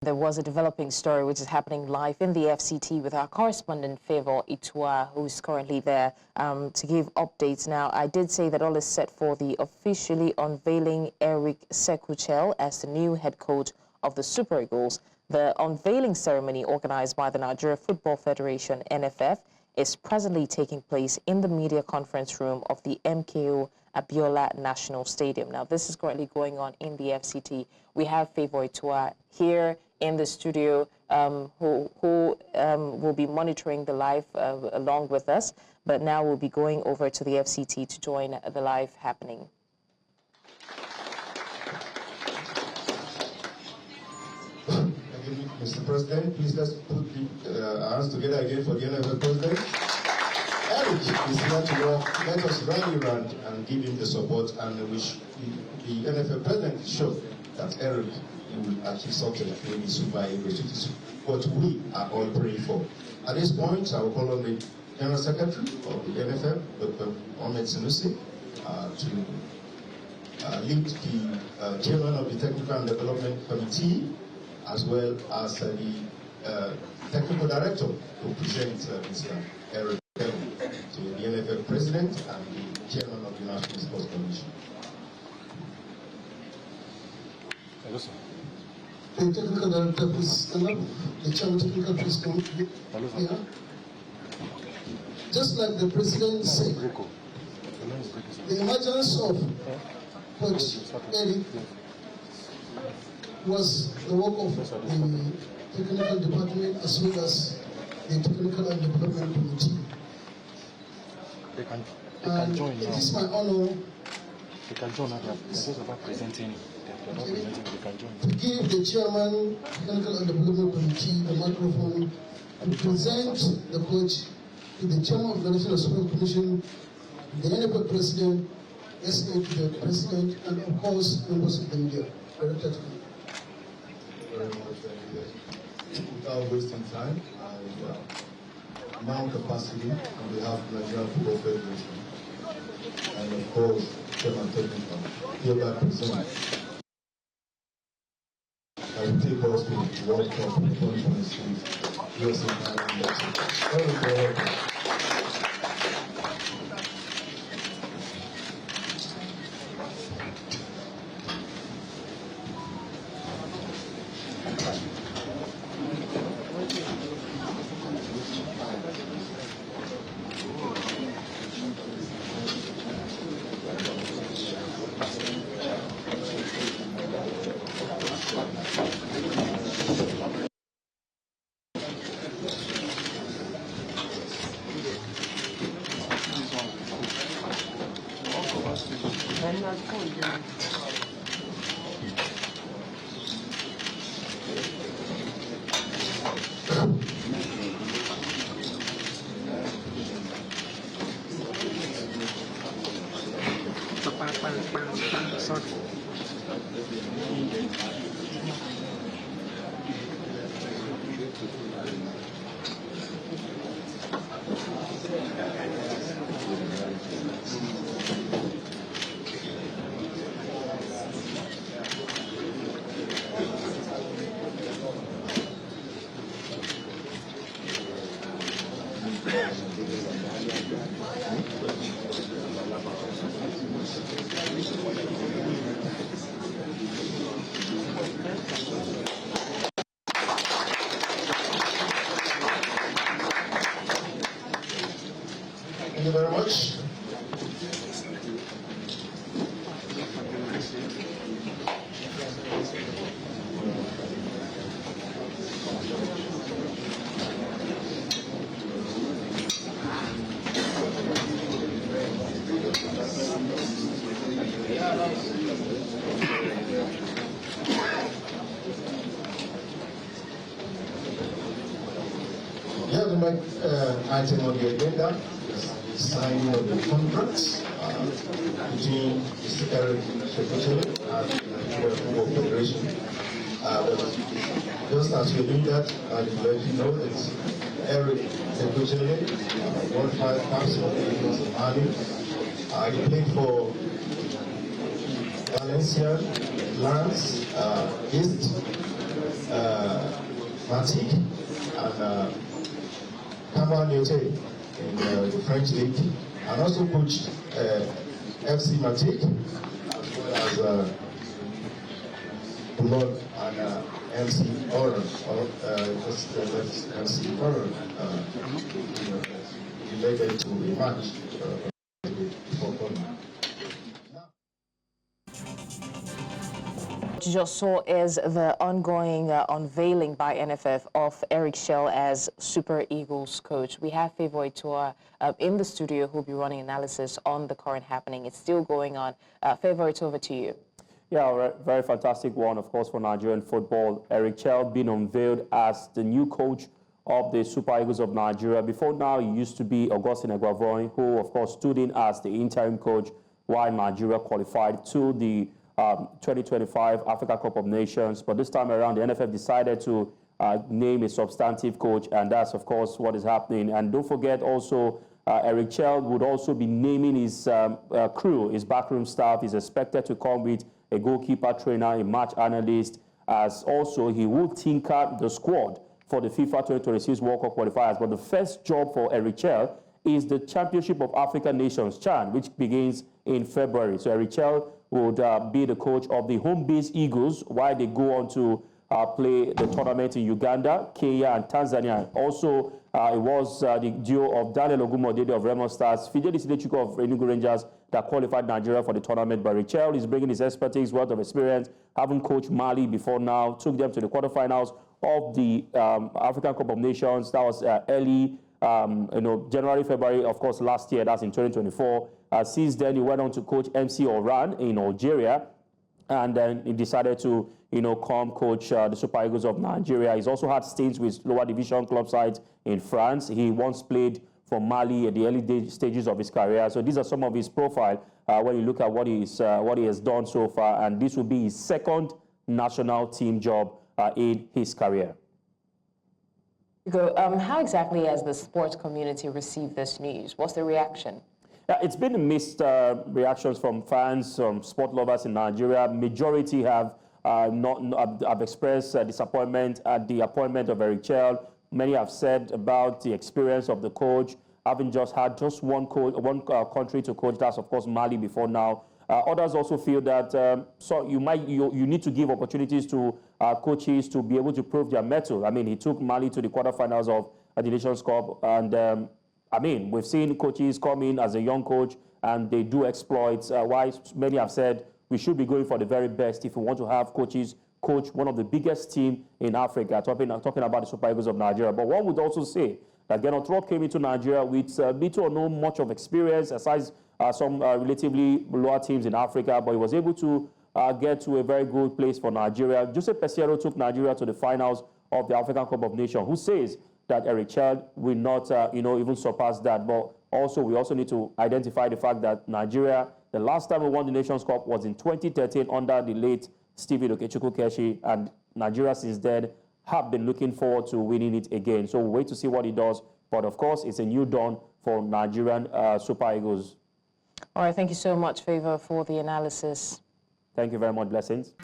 There was a developing story which is happening live in the FCT with our correspondent Favor Itua, who is currently there to give updates. Now, I did say that all is set for the officially unveiling Eric Chelle as the new head coach of the Super Eagles. The unveiling ceremony organized by the Nigeria Football Federation, NFF, is presently taking place in the media conference room of the MKO Abiola National Stadium. Now, this is currently going on in the FCT. We have Favor Itua here in the studio who will be monitoring the live along with us, but now we'll be going over to the FCT to join the live happening. Mr. President, please let's put the hands together again for the NFL President. Eric is here to work. Let us rally around and give him the support, and wish the NFL President show that Eric will achieve something in the Super Eagles. It is what we are all praying for. At this point, I will call on the General Secretary of the NFL, Dr. Ahmed Sanusi, to lead the Chairman of the Technical and Development Committee, as well as the Technical Director, to present Mr. Eric Chelle to the NFL President and the Chairman of the National Sports Commission. Hello, sir. The Technical Director, please stand up. The Chairman of the Technical, please come here. Just like the President said, the emergence of Coach Eric was the work of the technical department as well as the technical and development committee. They can join now. It is my honor. They can join now. They're just about presenting. They're not presenting. They can join. To give the chairman, technical and development committee, the microphone to present the coach to the chairman of the National Sports Commission, the NFL president, SA to the president, and of course members of the media. Director. Very much. Without wasting time, I now capacity on behalf of the Nigerian Football Federation and of course Chairman Technical hereby present I will take us to the World Cup 2026 USA Nigerian. Thank you very much. We have the next item on the agenda, signing of the contracts between Mr. Eric Chelle and the Nigeria Football Federation. Just as we do that, I will let you know that Eric Chelle, 1-5 caps of the Eagles of Mali. He played for Valencia, Lance, East, Matic and Kamwa Nyote in the French league, and also coached FC Matic as well as Bulog and MC Oran, MC Oran related to a match before coming. What you just saw is the ongoing unveiling by NFF of Eric Chelle as Super Eagles coach. We have Favour Itua in the studio who will be running analysis on the current happening. It's still going on. Favour, it's over to you. Yeah, very fantastic one, of course, for Nigerian football. Eric Chelle being unveiled as the new coach of the Super Eagles of Nigeria. Before now, he used to be Augustine Eguavoin, who, of course, stood in as the interim coach while Nigeria qualified to the 2025 Africa Cup of Nations. But this time around, the NFF decided to name a substantive coach, and that's, of course, what is happening. And don't forget also, Eric Chelle would also be naming his crew, his backroom staff. Is expected to come with a goalkeeper trainer, a match analyst, as also he will tinker the squad for the FIFA 2026 World Cup qualifiers. But the first job for Eric Chelle is the Championship of African Nations, CHAN, which begins in February. So Eric Chelle would be the coach of the home-based Eagles while they go on to play the tournament in Uganda, Kenya, and Tanzania. Also, it was the duo of Daniel Ogumodede of Remo Stars, Fidelis Idechukwu of Enugu Rangers that qualified Nigeria for the tournament. But Eric Chelle is bringing his expertise, wealth of experience, having coached Mali before now, took them to the quarterfinals of the African Cup of Nations. That was early, January, February, of course, last year. That's in 2024. Since then, he went on to coach MC Oran in Algeria, and then he decided to, come coach the Super Eagles of Nigeria. He's also had stints with lower division club sides in France. He once played for Mali at the early stages of his career. So these are some of his profile when you look at what he has done so far, and this will be his second national team job in his career. How exactly has the sports community received this news? What's the reaction? It's been mixed reactions from fans, sport lovers in Nigeria. Majority have have expressed disappointment at the appointment of Eric Chelle. Many have said about the experience of the coach, having just had one country to coach. That's of course Mali before now. Others also feel that you need to give opportunities to coaches to be able to prove their mettle. I mean, he took Mali to the quarterfinals of the Nations Cup, and we've seen coaches come in as a young coach and they do exploits. Why many have said we should be going for the very best if we want to have coaches coach one of the biggest teams in Africa, talking about the Super Eagles of Nigeria. But one would also say that Gernot Rohr came into Nigeria with little or no much of experience, aside some relatively lower teams in Africa, but he was able to get to a very good place for Nigeria. Jose Peseiro took Nigeria to the finals of the African Cup of Nations. Who says that Eric Chelle will not, even surpass that? But also, we also need to identify the fact that Nigeria, the last time we won the Nations Cup was in 2013 under the late Stephen Okechukwu Keshi, and Nigeria since then have been looking forward to winning it again. So we'll wait to see what he does. But of course, it's a new dawn for Nigerian Super Eagles. All right, thank you so much, Favour, for the analysis. Thank you very much. Blessings.